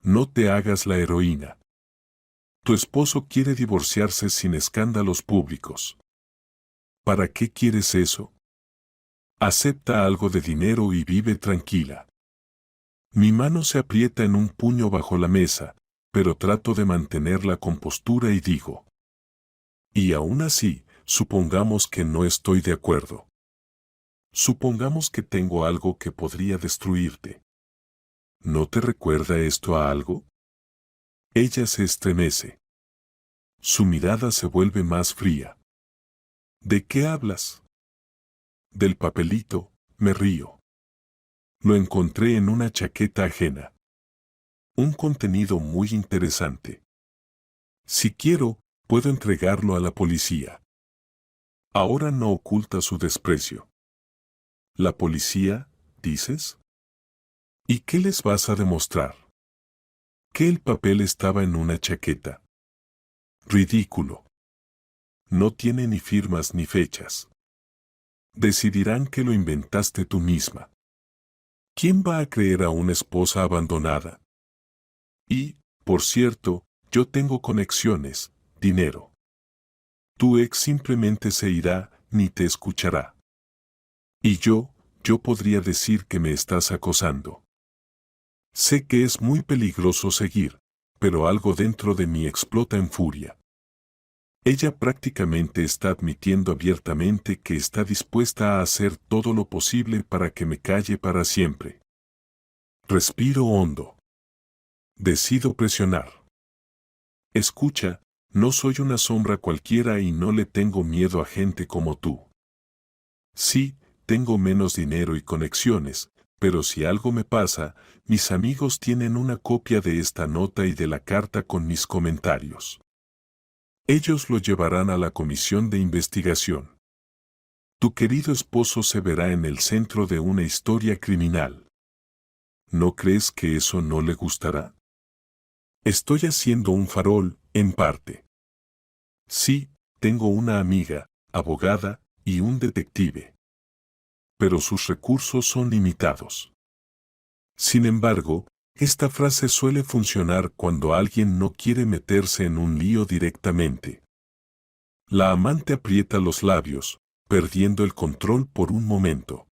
No te hagas la heroína. Tu esposo quiere divorciarse sin escándalos públicos. ¿Para qué quieres eso? Acepta algo de dinero y vive tranquila. Mi mano se aprieta en un puño bajo la mesa, pero trato de mantener la compostura y digo. Y aún así, supongamos que no estoy de acuerdo. Supongamos que tengo algo que podría destruirte. ¿No te recuerda esto a algo? Ella se estremece. Su mirada se vuelve más fría. ¿De qué hablas? Del papelito, me río. Lo encontré en una chaqueta ajena. Un contenido muy interesante. Si quiero, puedo entregarlo a la policía. Ahora no oculta su desprecio. ¿La policía, dices? ¿Y qué les vas a demostrar? Que el papel estaba en una chaqueta. Ridículo. No tiene ni firmas ni fechas. Decidirán que lo inventaste tú misma. ¿Quién va a creer a una esposa abandonada? Y, por cierto, yo tengo conexiones, dinero. Tu ex simplemente se irá, ni te escuchará. Y yo, yo podría decir que me estás acosando. Sé que es muy peligroso seguir, pero algo dentro de mí explota en furia. Ella prácticamente está admitiendo abiertamente que está dispuesta a hacer todo lo posible para que me calle para siempre. Respiro hondo. Decido presionar. Escucha, no soy una sombra cualquiera y no le tengo miedo a gente como tú. Sí, tengo menos dinero y conexiones, pero si algo me pasa, mis amigos tienen una copia de esta nota y de la carta con mis comentarios. Ellos lo llevarán a la comisión de investigación. Tu querido esposo se verá en el centro de una historia criminal. ¿No crees que eso no le gustará? Estoy haciendo un farol, en parte. Sí, tengo una amiga, abogada, y un detective. Pero sus recursos son limitados. Sin embargo, esta frase suele funcionar cuando alguien no quiere meterse en un lío directamente. La amante aprieta los labios, perdiendo el control por un momento.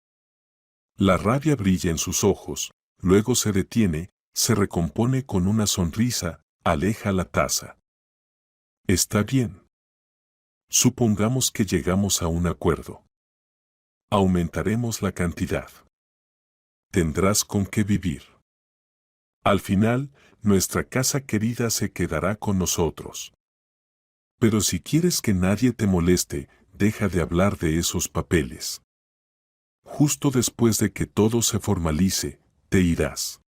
La rabia brilla en sus ojos, luego se detiene, se recompone con una sonrisa, aleja la taza. Está bien. Supongamos que llegamos a un acuerdo. Aumentaremos la cantidad. Tendrás con qué vivir. Al final, nuestra casa querida se quedará con nosotros. Pero si quieres que nadie te moleste, deja de hablar de esos papeles. Justo después de que todo se formalice, te irás.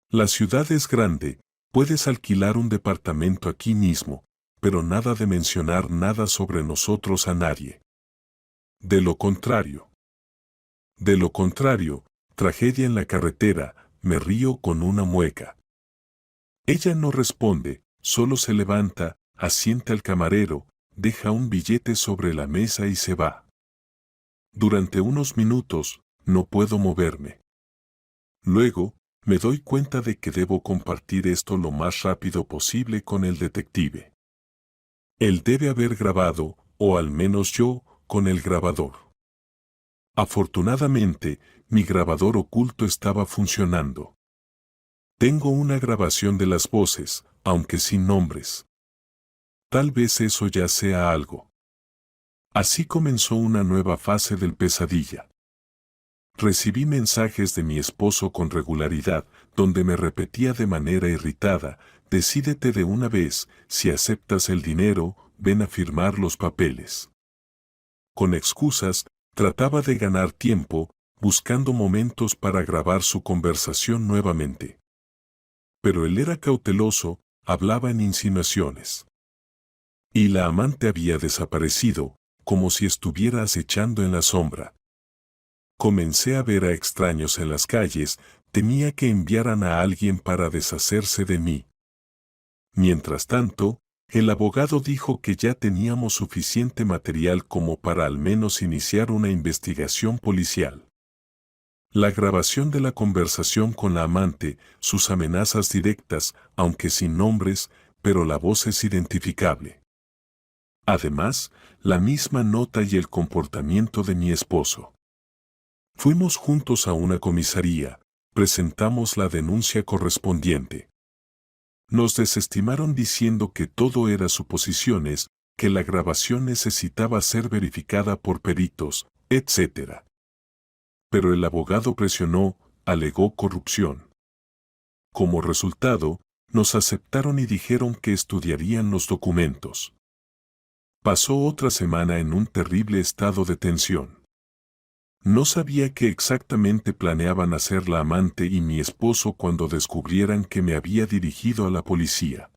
La ciudad es grande, puedes alquilar un departamento aquí mismo, pero nada de mencionar nada sobre nosotros a nadie. De lo contrario, tragedia en la carretera, me río con una mueca. Ella no responde, solo se levanta, asienta al camarero, deja un billete sobre la mesa y se va. Durante unos minutos, no puedo moverme. Luego, me doy cuenta de que debo compartir esto lo más rápido posible con el detective. Él debe haber grabado, o al menos yo, con el grabador. Afortunadamente, mi grabador oculto estaba funcionando. Tengo una grabación de las voces, aunque sin nombres. Tal vez eso ya sea algo. Así comenzó una nueva fase del pesadilla. Recibí mensajes de mi esposo con regularidad, donde me repetía de manera irritada: decídete de una vez, si aceptas el dinero, ven a firmar los papeles. Con excusas, trataba de ganar tiempo, buscando momentos para grabar su conversación nuevamente. Pero él era cauteloso, hablaba en insinuaciones. Y la amante había desaparecido, como si estuviera acechando en la sombra. Comencé a ver a extraños en las calles, temía que enviaran a alguien para deshacerse de mí. Mientras tanto, el abogado dijo que ya teníamos suficiente material como para al menos iniciar una investigación policial. La grabación de la conversación con la amante, sus amenazas directas, aunque sin nombres, pero la voz es identificable. Además, la misma nota y el comportamiento de mi esposo. Fuimos juntos a una comisaría, presentamos la denuncia correspondiente. Nos desestimaron diciendo que todo era suposiciones, que la grabación necesitaba ser verificada por peritos, etc. Pero el abogado presionó, alegó corrupción. Como resultado, nos aceptaron y dijeron que estudiarían los documentos. Pasó otra semana en un terrible estado de tensión. No sabía qué exactamente planeaban hacer la amante y mi esposo cuando descubrieran que me había dirigido a la policía.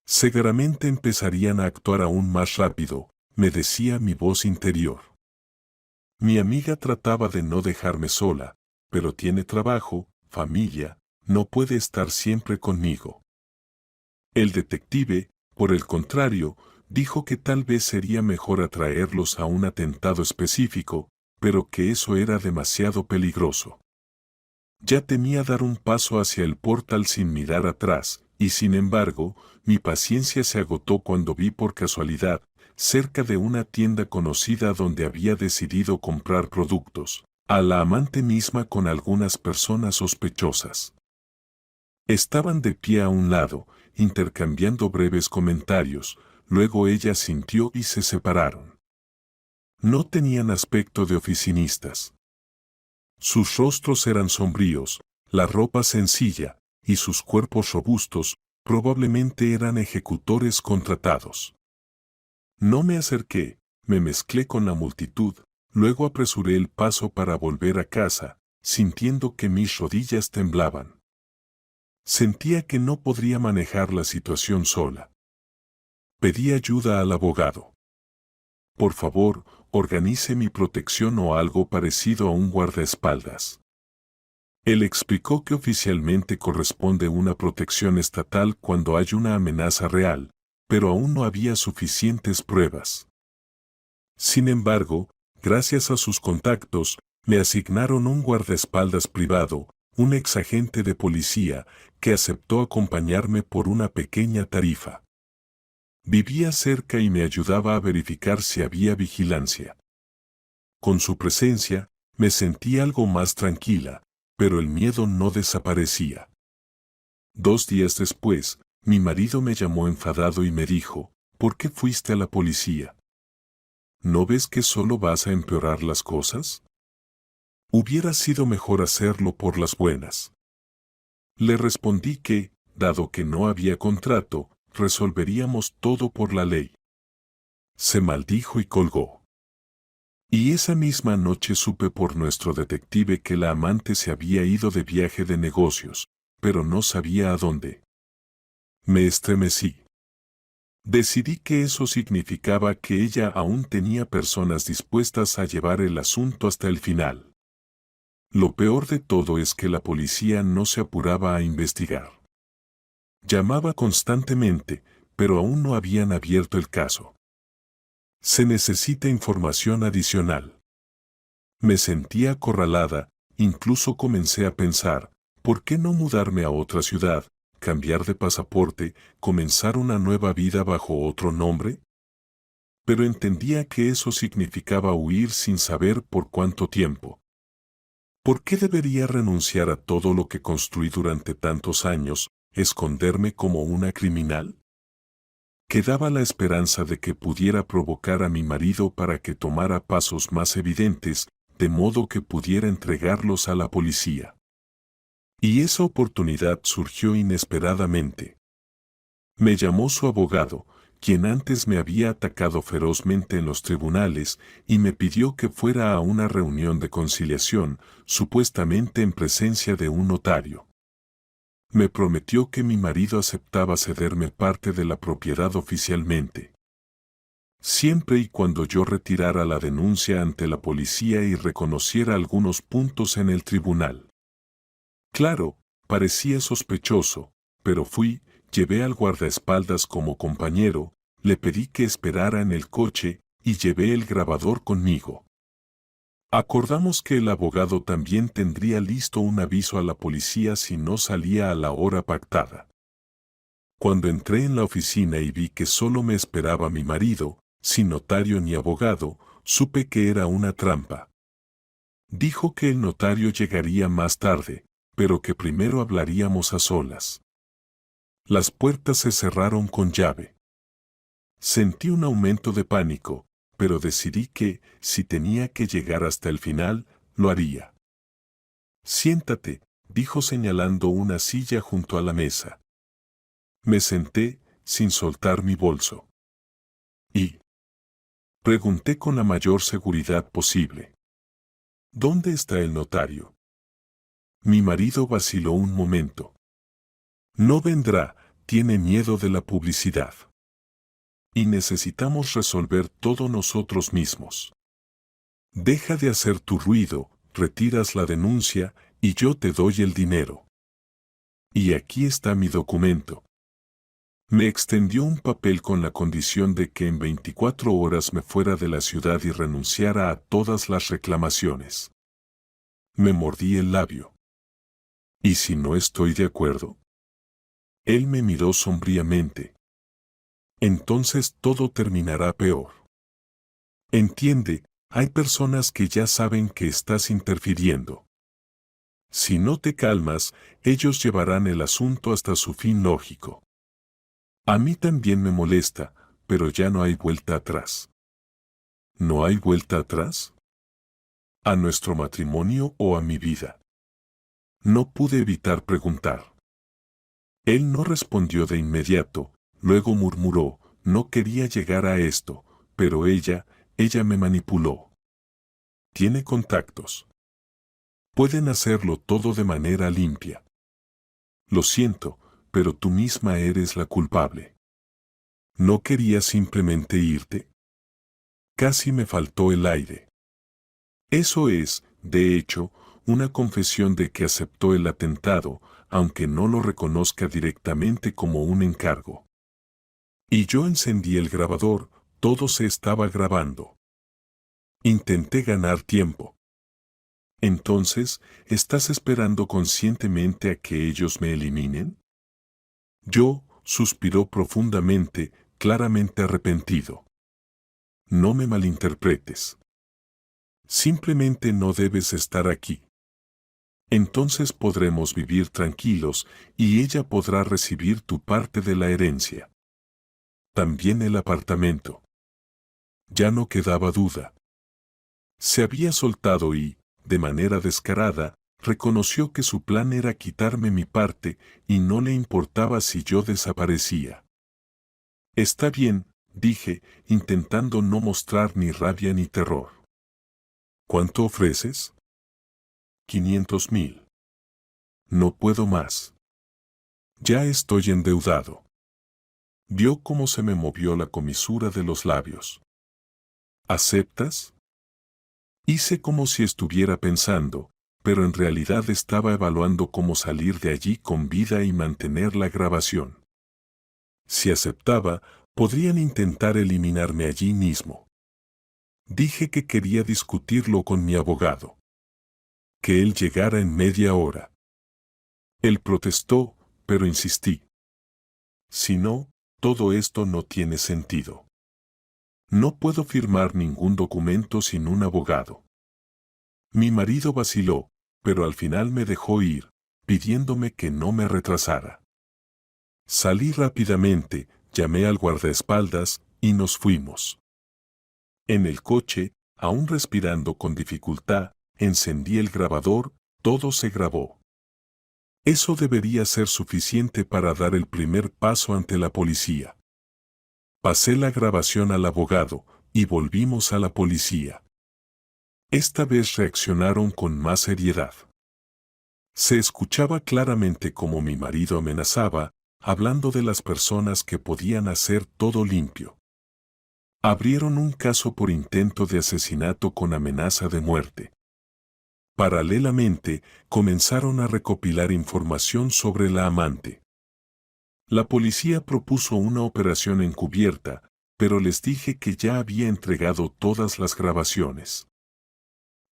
Seguramente empezarían a actuar aún más rápido, me decía mi voz interior. Mi amiga trataba de no dejarme sola, pero tiene trabajo, familia, no puede estar siempre conmigo. El detective, por el contrario, dijo que tal vez sería mejor atraerlos a un atentado específico, pero que eso era demasiado peligroso. Ya temía dar un paso hacia el portal sin mirar atrás, y sin embargo, mi paciencia se agotó cuando vi por casualidad, cerca de una tienda conocida donde había decidido comprar productos, a la amante misma con algunas personas sospechosas. Estaban de pie a un lado, intercambiando breves comentarios, luego ella sintió y se separaron. No tenían aspecto de oficinistas. Sus rostros eran sombríos, la ropa sencilla, y sus cuerpos robustos, probablemente eran ejecutores contratados. No me acerqué, me mezclé con la multitud, luego apresuré el paso para volver a casa, sintiendo que mis rodillas temblaban. Sentía que no podría manejar la situación sola. Pedí ayuda al abogado. Por favor, organice mi protección o algo parecido a un guardaespaldas. Él explicó que oficialmente corresponde una protección estatal cuando hay una amenaza real, pero aún no había suficientes pruebas. Sin embargo, gracias a sus contactos, me asignaron un guardaespaldas privado, un exagente de policía, que aceptó acompañarme por una pequeña tarifa. Vivía cerca y me ayudaba a verificar si había vigilancia. Con su presencia, me sentí algo más tranquila, pero el miedo no desaparecía. 2 días después, mi marido me llamó enfadado y me dijo, ¿por qué fuiste a la policía? ¿No ves que solo vas a empeorar las cosas? Hubiera sido mejor hacerlo por las buenas. Le respondí que, dado que no había contrato, resolveríamos todo por la ley. Se maldijo y colgó. Y esa misma noche supe por nuestro detective que la amante se había ido de viaje de negocios, pero no sabía a dónde. Me estremecí. Decidí que eso significaba que ella aún tenía personas dispuestas a llevar el asunto hasta el final. Lo peor de todo es que la policía no se apuraba a investigar. Llamaba constantemente, pero aún no habían abierto el caso. Se necesita información adicional. Me sentía acorralada, incluso comencé a pensar, ¿por qué no mudarme a otra ciudad, cambiar de pasaporte, comenzar una nueva vida bajo otro nombre? Pero entendía que eso significaba huir sin saber por cuánto tiempo. ¿Por qué debería renunciar a todo lo que construí durante tantos años, esconderme como una criminal? Quedaba la esperanza de que pudiera provocar a mi marido para que tomara pasos más evidentes, de modo que pudiera entregarlos a la policía. Y esa oportunidad surgió inesperadamente. Me llamó su abogado, quien antes me había atacado ferozmente en los tribunales, y me pidió que fuera a una reunión de conciliación, supuestamente en presencia de un notario. Me prometió que mi marido aceptaba cederme parte de la propiedad oficialmente, siempre y cuando yo retirara la denuncia ante la policía y reconociera algunos puntos en el tribunal. Claro, parecía sospechoso, pero fui, llevé al guardaespaldas como compañero, le pedí que esperara en el coche y llevé el grabador conmigo. Acordamos que el abogado también tendría listo un aviso a la policía si no salía a la hora pactada. Cuando entré en la oficina y vi que solo me esperaba mi marido, sin notario ni abogado, supe que era una trampa. Dijo que el notario llegaría más tarde, pero que primero hablaríamos a solas. Las puertas se cerraron con llave. Sentí un aumento de pánico, pero decidí que, si tenía que llegar hasta el final, lo haría. Siéntate, dijo señalando una silla junto a la mesa. Me senté, sin soltar mi bolso. Y pregunté con la mayor seguridad posible. ¿Dónde está el notario? Mi marido vaciló un momento. No vendrá, tiene miedo de la publicidad. Y necesitamos resolver todo nosotros mismos. Deja de hacer tu ruido, retiras la denuncia, y yo te doy el dinero. Y aquí está mi documento. Me extendió un papel con la condición de que en 24 horas me fuera de la ciudad y renunciara a todas las reclamaciones. Me mordí el labio. ¿Y si no estoy de acuerdo? Él me miró sombríamente. Entonces todo terminará peor. Entiende, hay personas que ya saben que estás interfiriendo. Si no te calmas, ellos llevarán el asunto hasta su fin lógico. A mí también me molesta, pero ya no hay vuelta atrás. ¿No hay vuelta atrás? ¿A nuestro matrimonio o a mi vida? No pude evitar preguntar. Él no respondió de inmediato, luego murmuró, no quería llegar a esto, pero ella me manipuló. Tiene contactos. Pueden hacerlo todo de manera limpia. Lo siento, pero tú misma eres la culpable. ¿No querías simplemente irte? Casi me faltó el aire. Eso es, de hecho, una confesión de que aceptó el atentado, aunque no lo reconozca directamente como un encargo. Y yo encendí el grabador, todo se estaba grabando. Intenté ganar tiempo. Entonces, ¿estás esperando conscientemente a que ellos me eliminen? Yo, suspiró profundamente, claramente arrepentido. No me malinterpretes. Simplemente no debes estar aquí. Entonces podremos vivir tranquilos y ella podrá recibir tu parte de la herencia. También el apartamento. Ya no quedaba duda. Se había soltado y, de manera descarada, reconoció que su plan era quitarme mi parte y no le importaba si yo desaparecía. Está bien, dije, intentando no mostrar ni rabia ni terror. ¿Cuánto ofreces? 500,000. No puedo más. Ya estoy endeudado. Vio cómo se me movió la comisura de los labios. ¿Aceptas? Hice como si estuviera pensando, pero en realidad estaba evaluando cómo salir de allí con vida y mantener la grabación. Si aceptaba, podrían intentar eliminarme allí mismo. Dije que quería discutirlo con mi abogado. Que él llegara en media hora. Él protestó, pero insistí. Si no, todo esto no tiene sentido. No puedo firmar ningún documento sin un abogado. Mi marido vaciló, pero al final me dejó ir, pidiéndome que no me retrasara. Salí rápidamente, llamé al guardaespaldas y nos fuimos. En el coche, aún respirando con dificultad, encendí el grabador, todo se grabó. Eso debería ser suficiente para dar el primer paso ante la policía. Pasé la grabación al abogado, y volvimos a la policía. Esta vez reaccionaron con más seriedad. Se escuchaba claramente cómo mi marido amenazaba, hablando de las personas que podían hacer todo limpio. Abrieron un caso por intento de asesinato con amenaza de muerte. Paralelamente, comenzaron a recopilar información sobre la amante. La policía propuso una operación encubierta, pero les dije que ya había entregado todas las grabaciones.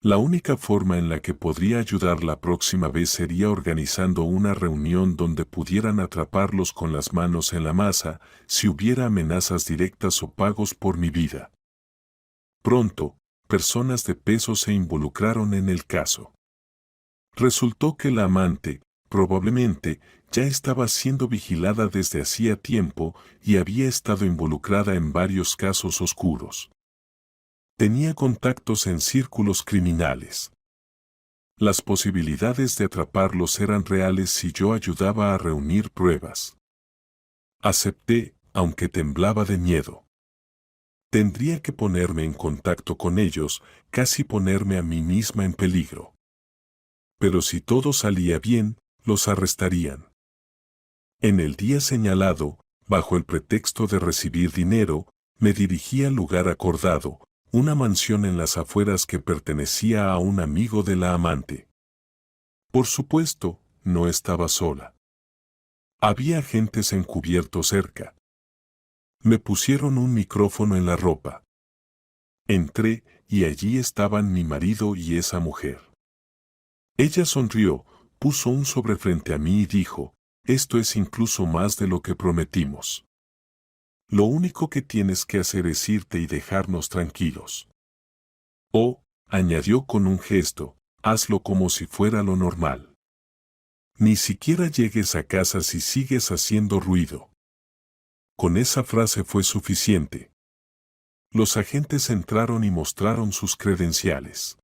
La única forma en la que podría ayudar la próxima vez sería organizando una reunión donde pudieran atraparlos con las manos en la masa si hubiera amenazas directas o pagos por mi vida. Pronto, personas de peso se involucraron en el caso. Resultó que la amante, probablemente, ya estaba siendo vigilada desde hacía tiempo y había estado involucrada en varios casos oscuros. Tenía contactos en círculos criminales. Las posibilidades de atraparlos eran reales si yo ayudaba a reunir pruebas. Acepté, aunque temblaba de miedo. Tendría que ponerme en contacto con ellos, casi ponerme a mí misma en peligro. Pero si todo salía bien, los arrestarían. En el día señalado, bajo el pretexto de recibir dinero, me dirigí al lugar acordado, una mansión en las afueras que pertenecía a un amigo de la amante. Por supuesto, no estaba sola. Había agentes encubiertos cerca. Me pusieron un micrófono en la ropa. Entré, y allí estaban mi marido y esa mujer. Ella sonrió, puso un sobre frente a mí y dijo, esto es incluso más de lo que prometimos. Lo único que tienes que hacer es irte y dejarnos tranquilos. Oh, añadió con un gesto, hazlo como si fuera lo normal. Ni siquiera llegues a casa si sigues haciendo ruido. Con esa frase fue suficiente. Los agentes entraron y mostraron sus credenciales.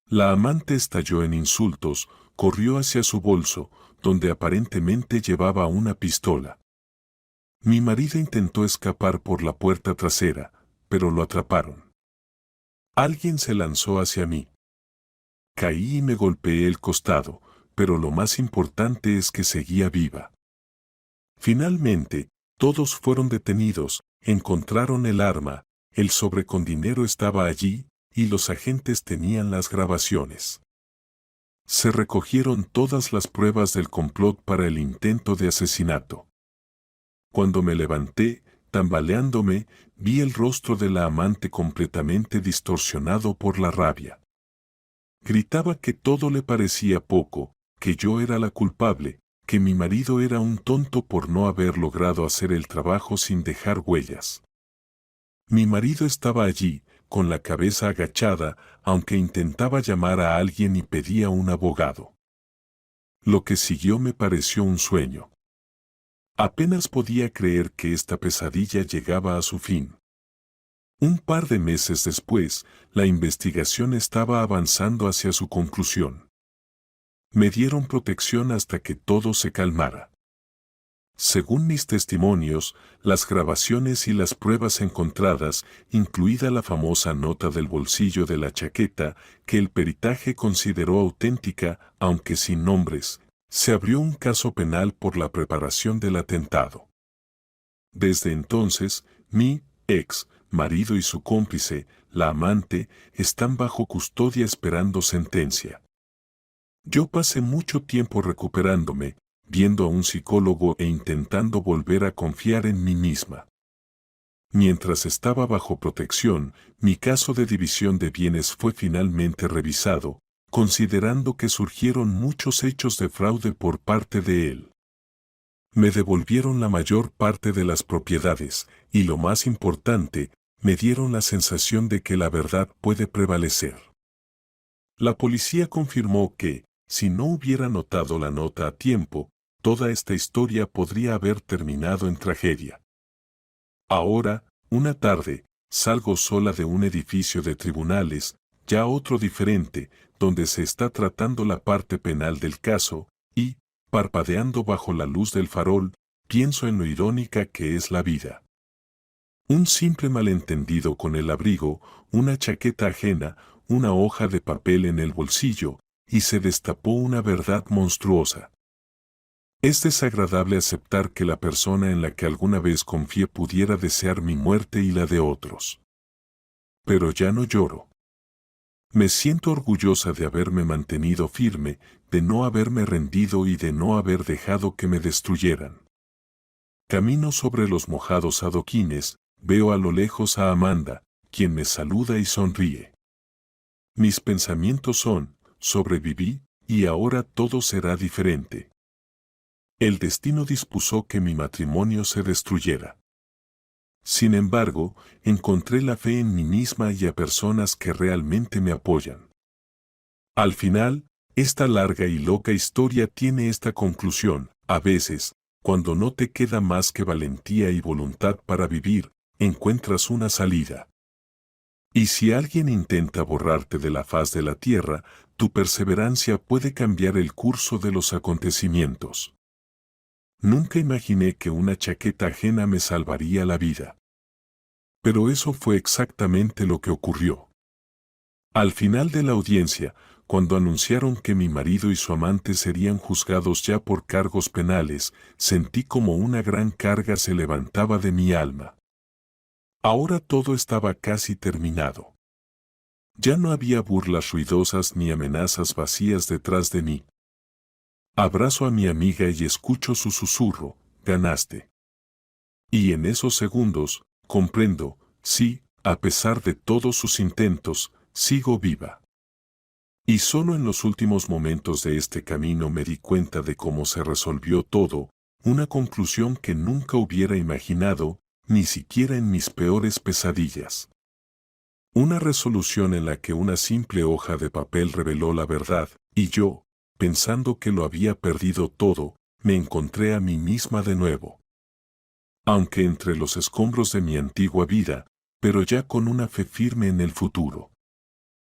La amante estalló en insultos, corrió hacia su bolso, donde aparentemente llevaba una pistola. Mi marido intentó escapar por la puerta trasera, pero lo atraparon. Alguien se lanzó hacia mí. Caí y me golpeé el costado, pero lo más importante es que seguía viva. Finalmente, todos fueron detenidos, encontraron el arma, el sobre con dinero estaba allí, y los agentes tenían las grabaciones. Se recogieron todas las pruebas del complot para el intento de asesinato. Cuando me levanté, tambaleándome, vi el rostro de la amante completamente distorsionado por la rabia. Gritaba que todo le parecía poco, que yo era la culpable, que mi marido era un tonto por no haber logrado hacer el trabajo sin dejar huellas. Mi marido estaba allí, con la cabeza agachada, aunque intentaba llamar a alguien y pedía un abogado. Lo que siguió me pareció un sueño. Apenas podía creer que esta pesadilla llegaba a su fin. Un par de meses después, la investigación estaba avanzando hacia su conclusión. Me dieron protección hasta que todo se calmara. Según mis testimonios, las grabaciones y las pruebas encontradas, incluida la famosa nota del bolsillo de la chaqueta, que el peritaje consideró auténtica, aunque sin nombres, se abrió un caso penal por la preparación del atentado. Desde entonces, mi ex marido y su cómplice, la amante, están bajo custodia esperando sentencia. Yo pasé mucho tiempo recuperándome, viendo a un psicólogo e intentando volver a confiar en mí misma. Mientras estaba bajo protección, mi caso de división de bienes fue finalmente revisado, considerando que surgieron muchos hechos de fraude por parte de él. Me devolvieron la mayor parte de las propiedades, y lo más importante, me dieron la sensación de que la verdad puede prevalecer. La policía confirmó que, si no hubiera notado la nota a tiempo, toda esta historia podría haber terminado en tragedia. Ahora, una tarde, salgo sola de un edificio de tribunales, ya otro diferente, donde se está tratando la parte penal del caso, y, parpadeando bajo la luz del farol, pienso en lo irónica que es la vida. Un simple malentendido con el abrigo, una chaqueta ajena, una hoja de papel en el bolsillo, y se destapó una verdad monstruosa. Es desagradable aceptar que la persona en la que alguna vez confié pudiera desear mi muerte y la de otros. Pero ya no lloro. Me siento orgullosa de haberme mantenido firme, de no haberme rendido y de no haber dejado que me destruyeran. Camino sobre los mojados adoquines, veo a lo lejos a Amanda, quien me saluda y sonríe. Mis pensamientos son, sobreviví, y ahora todo será diferente. El destino dispuso que mi matrimonio se destruyera. Sin embargo, encontré la fe en mí misma y a personas que realmente me apoyan. Al final, esta larga y loca historia tiene esta conclusión: a veces, cuando no te queda más que valentía y voluntad para vivir, encuentras una salida. Y si alguien intenta borrarte de la faz de la tierra, tu perseverancia puede cambiar el curso de los acontecimientos. Nunca imaginé que una chaqueta ajena me salvaría la vida. Pero eso fue exactamente lo que ocurrió. Al final de la audiencia, cuando anunciaron que mi marido y su amante serían juzgados ya por cargos penales, sentí como una gran carga se levantaba de mi alma. Ahora todo estaba casi terminado. Ya no había burlas ruidosas ni amenazas vacías detrás de mí. Abrazo a mi amiga y escucho su susurro: ganaste. Y en esos segundos, comprendo, sí, a pesar de todos sus intentos, sigo viva. Y solo en los últimos momentos de este camino me di cuenta de cómo se resolvió todo, una conclusión que nunca hubiera imaginado, ni siquiera en mis peores pesadillas. Una resolución en la que una simple hoja de papel reveló la verdad, y yo, pensando que lo había perdido todo, me encontré a mí misma de nuevo. Aunque entre los escombros de mi antigua vida, pero ya con una fe firme en el futuro.